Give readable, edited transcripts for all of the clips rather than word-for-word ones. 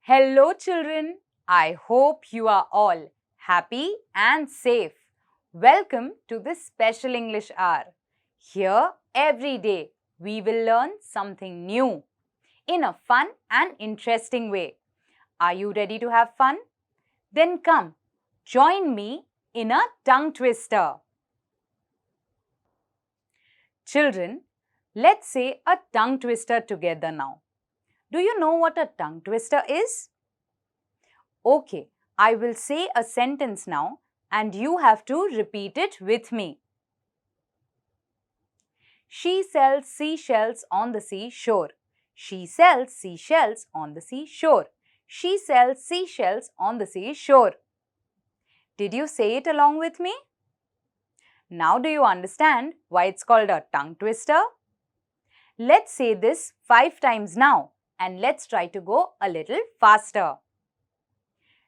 Hello children, I hope you are all happy and safe. Welcome to this special English hour. Here every day we will learn something new in a fun and interesting way. Are you ready to have fun? Then come, join me in a tongue twister. Children, let's say a tongue twister together now. Do you know what a tongue twister is? Okay, I will say a sentence now and you have to repeat it with me. She sells seashells on the seashore. She sells seashells on the seashore. She sells seashells on the seashore. Did you say it along with me? Now do you understand why it's called a tongue twister? Let's say this 5 times now and let's try to go a little faster.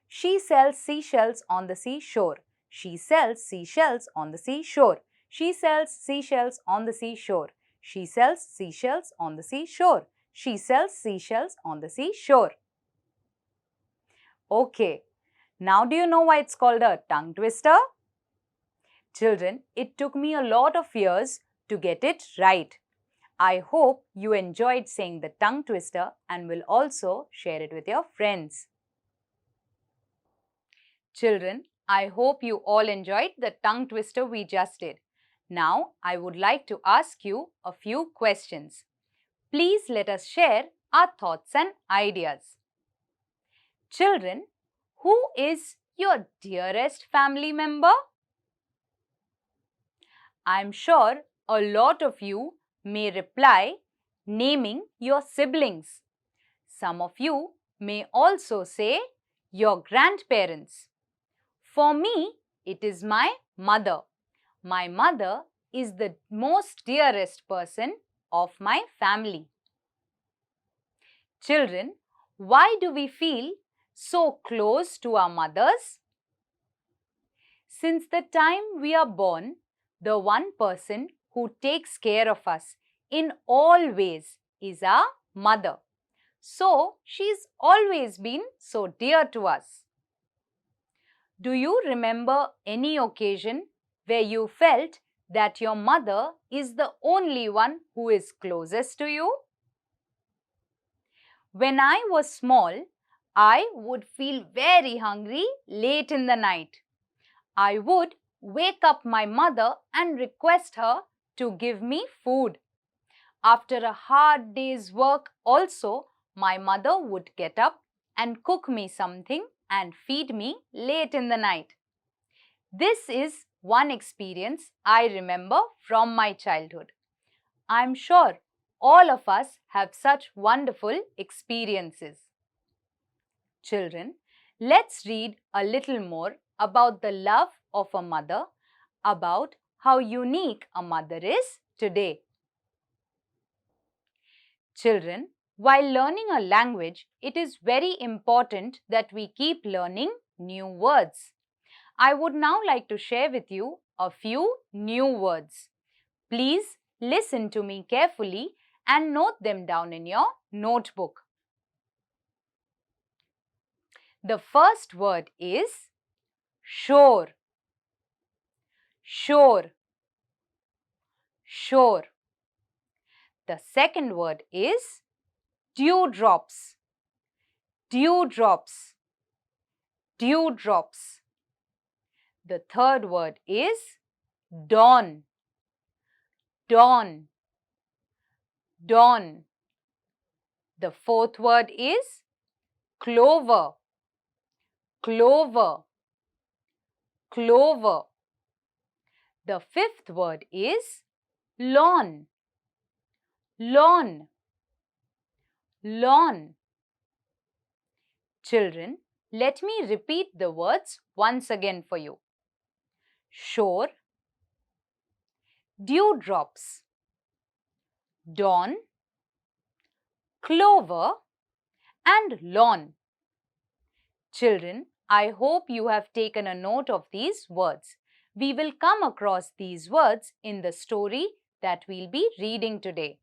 She sells seashells on the seashore. She sells seashells on the seashore. She sells seashells on the seashore. She sells seashells on the seashore. She sells seashells on the seashore. Okay, now do you know why it's called a tongue twister? Children, it took me a lot of years to get it right. I hope you enjoyed saying the tongue twister and will also share it with your friends. Children, I hope you all enjoyed the tongue twister we just did. Now, I would like to ask you a few questions. Please let us share our thoughts and ideas. Children, who is your dearest family member? I am sure a lot of you may reply naming your siblings. Some of you may also say your grandparents. For me, it is my mother. My mother is the most dearest person of my family. Children, why do we feel so close to our mothers? Since the time we are born, the one person who takes care of us in all ways is our mother. So, she's always been so dear to us. Do you remember any occasion where you felt that your mother is the only one who is closest to you? When I was small, I would feel very hungry late in the night. I would wake up my mother and request her to give me food. After a hard day's work also, my mother would get up and cook me something and feed me late in the night. This is one experience I remember from my childhood. I'm sure all of us have such wonderful experiences. Children, let's read a little more about the love of a mother, about how unique a mother is today. Children, while learning a language, it is very important that we keep learning new words. I would now like to share with you a few new words. Please listen to me carefully and note them down in your notebook. The first word is shore. Shore. Shore. The second word is dewdrops. Dewdrops. Dewdrops. The third word is dawn. dawn, dawn. The fourth word is clover, clover, clover. The fifth word is lawn, lawn, lawn. Children, let me repeat the words once again for you. Shore, dewdrops, dawn, clover and lawn. Children, I hope you have taken a note of these words. We will come across these words in the story that we'll be reading today.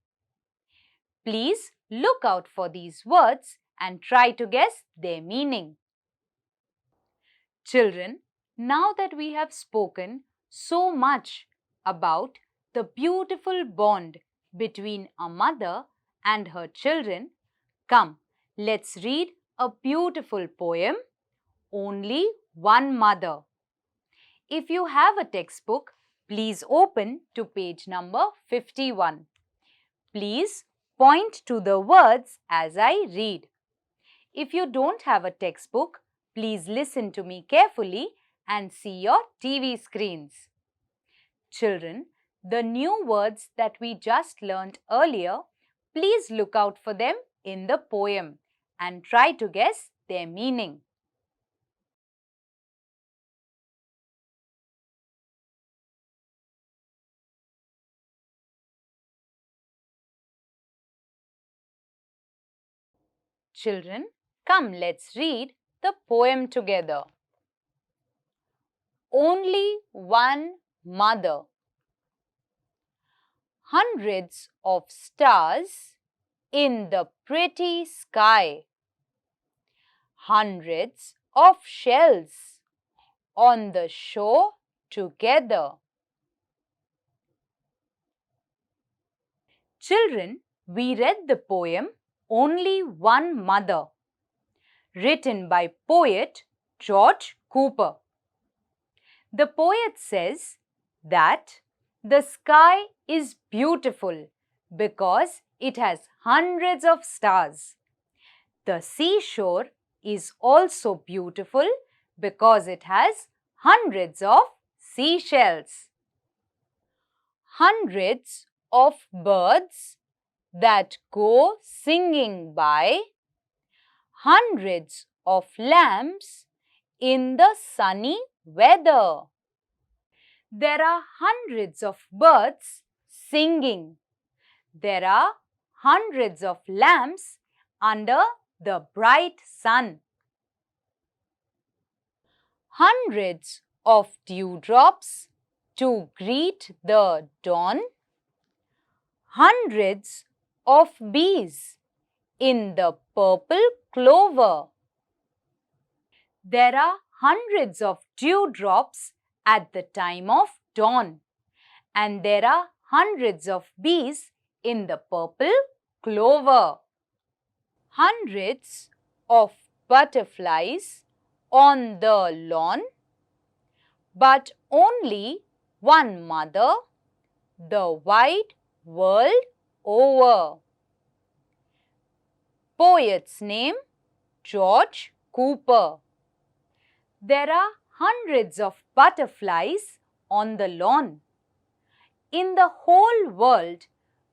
Please look out for these words and try to guess their meaning. Children, now that we have spoken so much about the beautiful bond between a mother and her children, come, let's read a beautiful poem, Only One Mother. If you have a textbook, please open to page number 51. Please point to the words as I read. If you don't have a textbook, please listen to me carefully and see your TV screens. Children, the new words that we just learnt earlier, please look out for them in the poem and try to guess their meaning. Children, come, let's read the poem together. Only one mother. Hundreds of stars in the pretty sky. Hundreds of shells on the shore together. Children, we read the poem Only One Mother, written by poet George Cooper. The poet says that the sky is beautiful because it has hundreds of stars. The seashore is also beautiful because it has hundreds of seashells. Hundreds of birds that go singing by. Hundreds of lamps in the sunny weather. There are hundreds of birds singing. There are hundreds of lamps under the bright sun. Hundreds of dewdrops to greet the dawn. Hundreds of bees in the purple clover. There are hundreds of dewdrops at the time of dawn, and there are hundreds of bees in the purple clover. Hundreds of butterflies on the lawn, but only one mother the wide world over. Poet's name George Cooper. There are hundreds of butterflies on the lawn. In the whole world,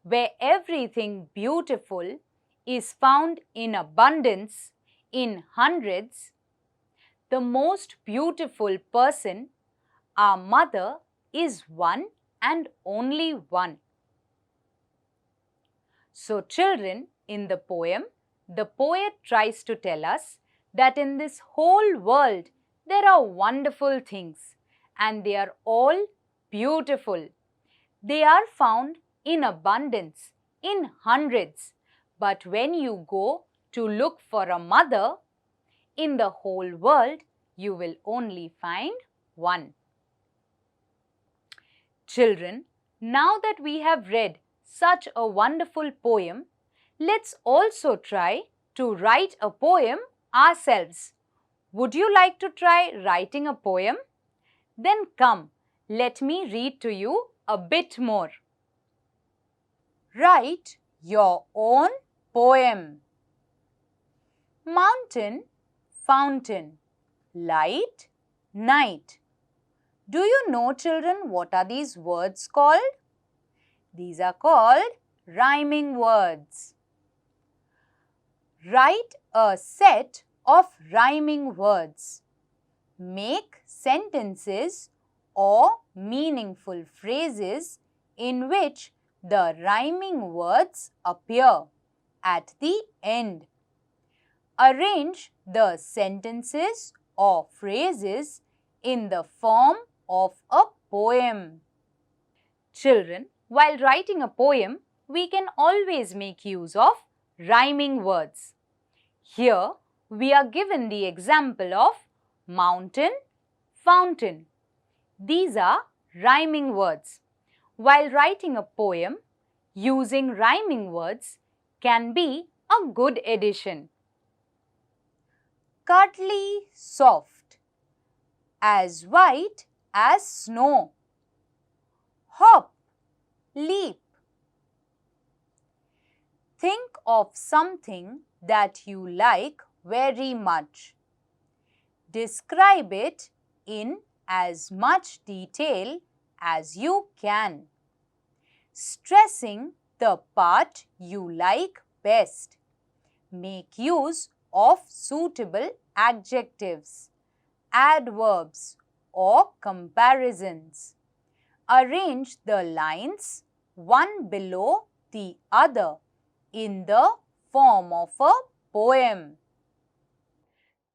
where everything beautiful is found in abundance in hundreds, the most beautiful person, our mother, is one and only one. So children, in the poem, the poet tries to tell us that in this whole world, there are wonderful things and they are all beautiful. They are found in abundance, in hundreds. But when you go to look for a mother, in the whole world, you will only find one. Children, now that we have read such a wonderful poem, let's also try to write a poem ourselves. Would you like to try writing a poem? Then come, let me read to you a bit more. Write your own poem. Mountain, fountain, light, night. Do you know, children, what are these words called? These are called rhyming words. Write a set of rhyming words. Make sentences or meaningful phrases in which the rhyming words appear at the end. Arrange the sentences or phrases in the form of a poem. Children, while writing a poem, we can always make use of rhyming words. Here, we are given the example of mountain, fountain. These are rhyming words. While writing a poem, using rhyming words can be a good addition. Cuddly, soft, as white as snow. Hop, leap. Think of something that you like very much. Describe it in as much detail as you can, stressing the part you like best. Make use of suitable adjectives, adverbs, or comparisons. Arrange the lines one below the other in the form of a poem.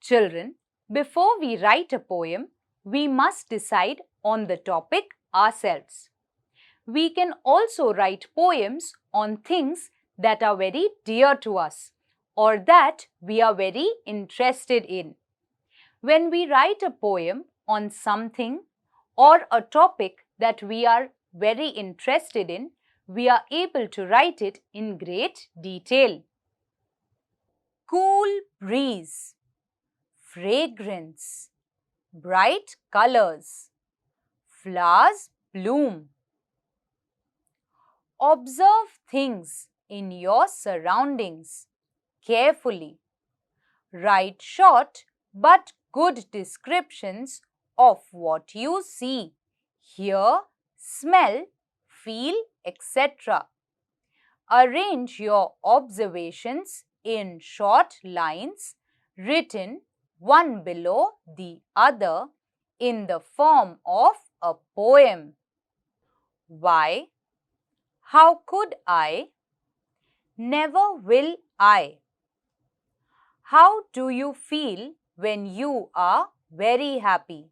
Children, before we write a poem, we must decide on the topic ourselves. We can also write poems on things that are very dear to us or that we are very interested in. When we write a poem on something or a topic that we are very interested in, we are able to write it in great detail. Cool breeze, fragrance, bright colors, flowers bloom. Observe things in your surroundings carefully. Write short but good descriptions of what you see, hear, smell, feel, etc. Arrange your observations in short lines written one below the other in the form of a poem. Why? How could I? Never will I. How do you feel when you are very happy,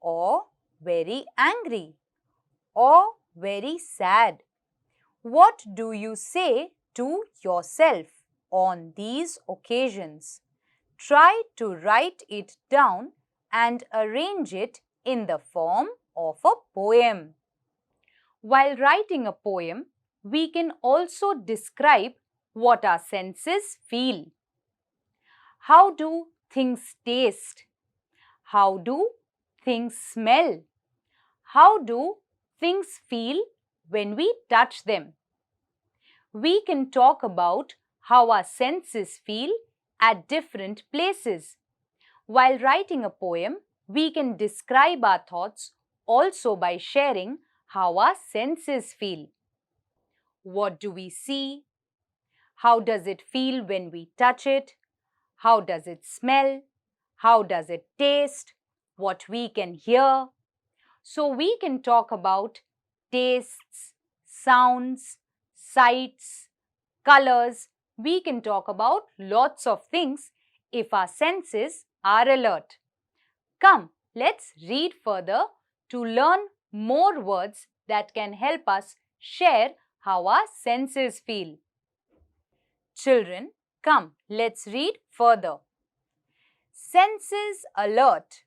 or very angry, or very sad? What do you say to yourself on these occasions? Try to write it down and arrange it in the form of a poem. While writing a poem, we can also describe what our senses feel. How do things taste? How do things smell? How do things feel when we touch them? We can talk about how our senses feel at different places. While writing a poem, we can describe our thoughts also by sharing how our senses feel. What do we see? How does it feel when we touch it? How does it smell? How does it taste? What we can hear? So we can talk about tastes, sounds, sights, colors. We can talk about lots of things if our senses are alert. Come, let's read further to learn more words that can help us share how our senses feel. Children, come, let's read further. Senses alert.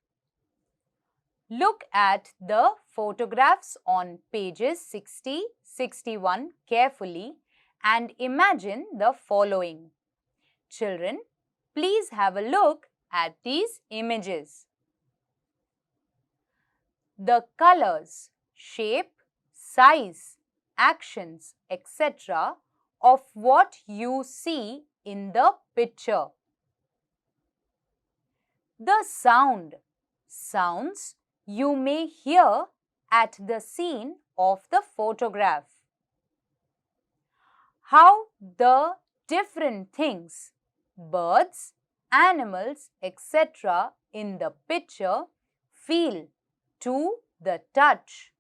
Look at the photographs on pages 60-61 carefully and imagine the following. Children, please have a look at these images. The colors, shape, size actions, etc. of what you see in the picture. The sound. Sounds you may hear at the scene of the photograph. How the different things, birds, animals, etc. in the picture feel to the touch.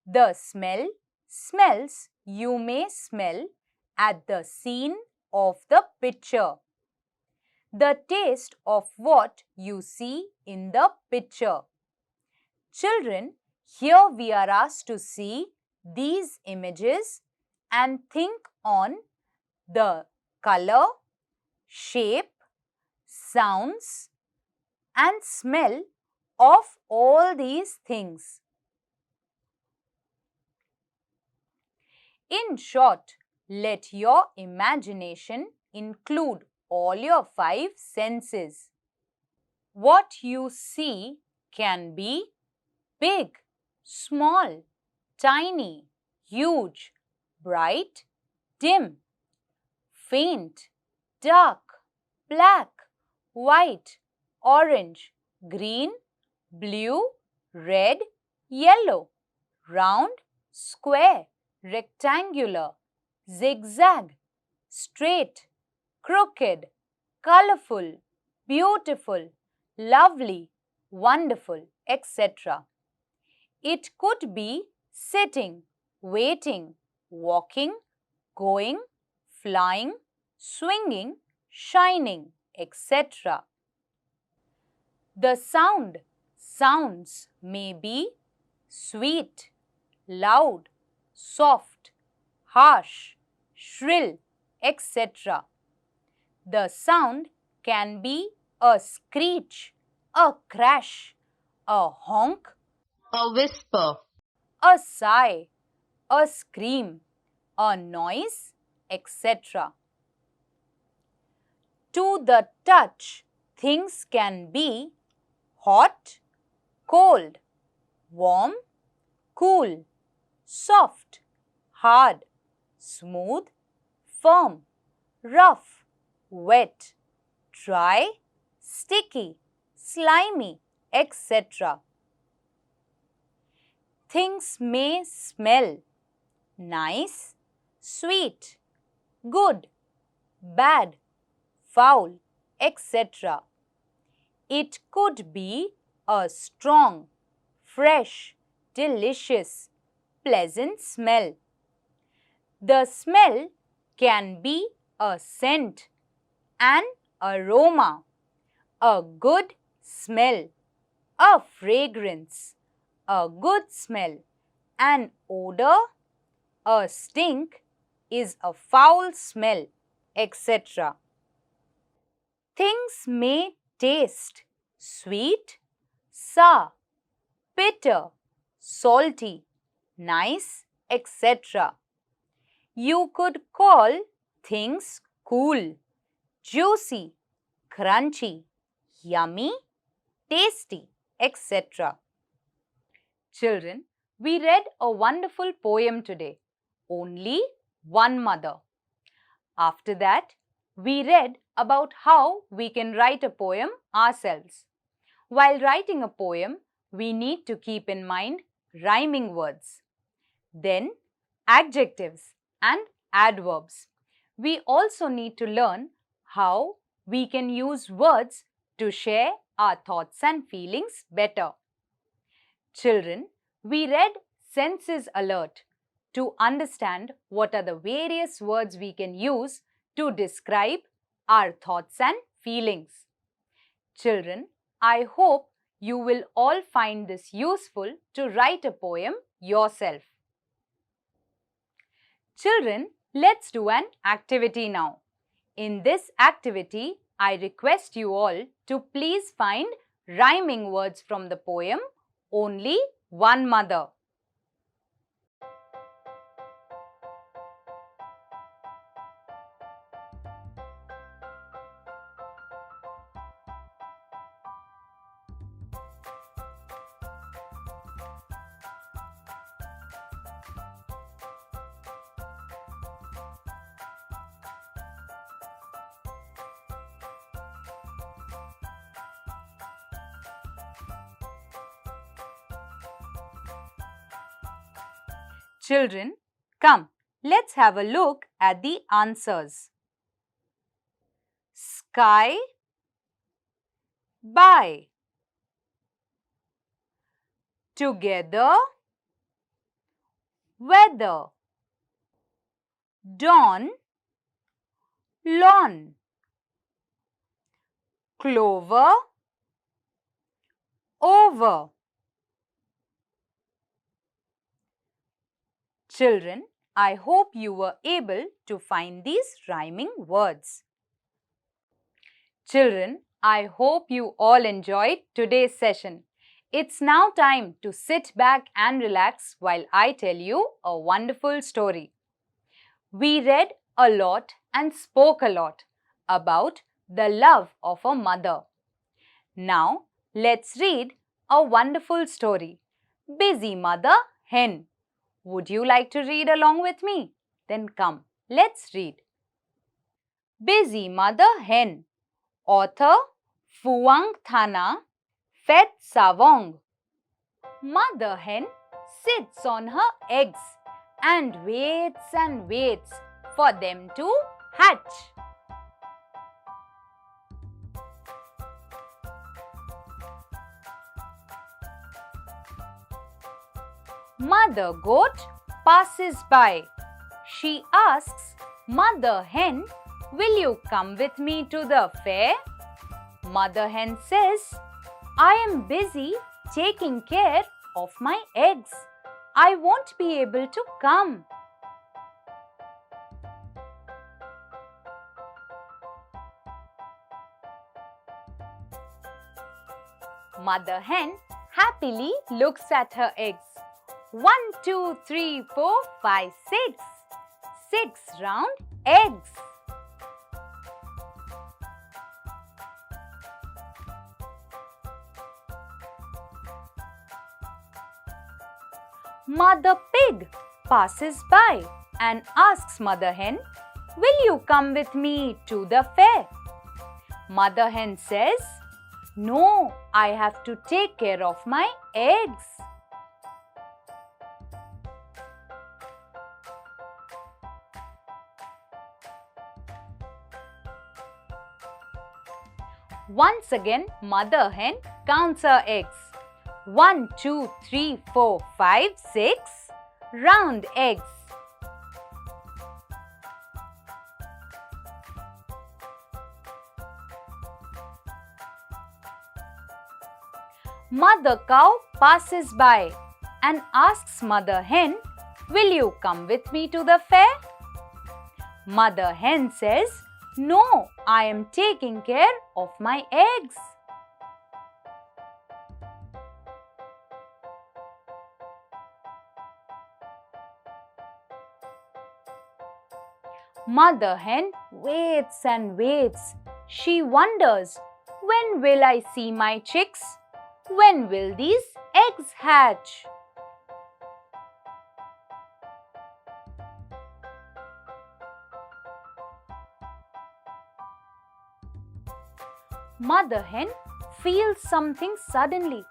The smell, smells you may smell at the scene of the picture. The taste of what you see in the picture. Children, here we are asked to see these images and think on the color, shape, sounds and smell of all these things. In short, let your imagination include all your 5 senses. What you see can be big, small, tiny, huge, bright, dim, faint, dark, black, white, orange, green, blue, red, yellow, round, square, rectangular, zigzag, straight, crooked, colorful, beautiful, lovely, wonderful, etc. It could be sitting, waiting, walking, going, flying, swinging, shining, etc. The sounds may be sweet, loud, soft, harsh, shrill, etc. The sound can be a screech, a crash, a honk, a whisper, a sigh, a scream, a noise, etc. To the touch, things can be hot, cold, warm, cool, soft, hard, smooth, firm, rough, wet, dry, sticky, slimy, etc. Things may smell nice, sweet, good, bad, foul, etc. It could be a strong, fresh, delicious, pleasant smell. The smell can be a scent, an aroma, a good smell, a fragrance, a good smell, an odor, a stink is a foul smell, etc. Things may taste sweet, sour, bitter, salty, nice, etc. You could call things cool, juicy, crunchy, yummy, tasty, etc. Children, we read a wonderful poem today, Only One Mother. After that, we read about how we can write a poem ourselves. While writing a poem, we need to keep in mind rhyming words, then adjectives and adverbs. We also need to learn how we can use words to share our thoughts and feelings better. Children, we read Senses Alert to understand what are the various words we can use to describe our thoughts and feelings. Children, I hope you will all find this useful to write a poem yourself. Children, let's do an activity now. In this activity, I request you all to please find rhyming words from the poem Only One Mother. Children, come, let's have a look at the answers. Sky, by. Together, weather. Dawn, lawn. Clover, over. Children, I hope you were able to find these rhyming words. Children, I hope you all enjoyed today's session. It's now time to sit back and relax while I tell you a wonderful story. We read a lot and spoke a lot about the love of a mother. Now, let's read a wonderful story, Busy Mother Hen. Would you like to read along with me? Then come, let's read. Busy Mother Hen. Author Phuang Thana, Phet Savong. Mother hen sits on her eggs and waits for them to hatch. Mother goat passes by. She asks Mother hen, "Will you come with me to the fair?" Mother hen says, "I am busy taking care of my eggs. I won't be able to come." Mother hen happily looks at her eggs. 1, 2, 3, 4, 5, 6. 6 round eggs. Mother pig passes by and asks Mother hen, "Will you come with me to the fair?" Mother hen says, "No, I have to take care of my eggs." Once again, Mother hen counts her eggs. 1, 2, 3, 4, 5, 6 round eggs. Mother cow passes by and asks Mother hen, "Will you come with me to the fair?" Mother hen says, "No, I am taking care of my eggs." Mother hen waits and waits. She wonders, "When will I see my chicks? When will these eggs hatch?" Mother hen feels something suddenly.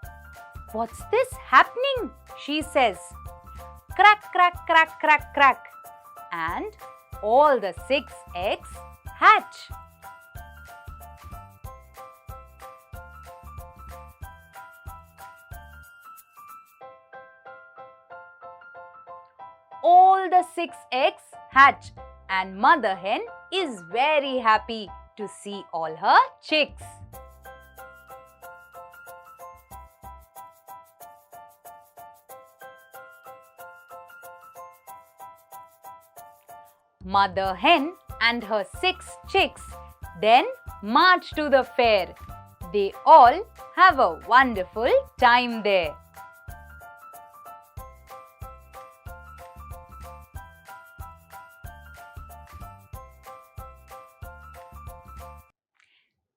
"What's this happening?" she says. Crack, crack, crack, crack, crack. And all the 6 eggs hatch. All the 6 eggs hatch and Mother hen is very happy to see all her chicks. Mother hen and her 6 chicks then march to the fair. They all have a wonderful time there.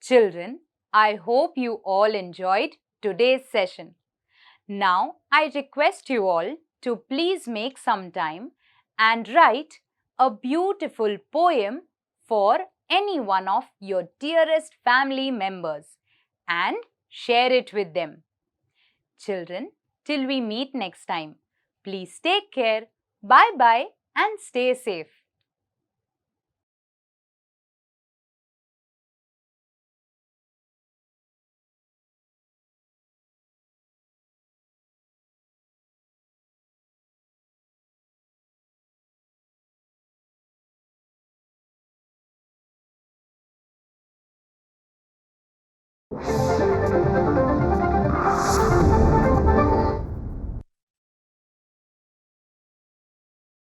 Children, I hope you all enjoyed today's session. Now, I request you all to please make some time and write a beautiful poem for any one of your dearest family members and share it with them. Children, till we meet next time, please take care. Bye-bye and stay safe.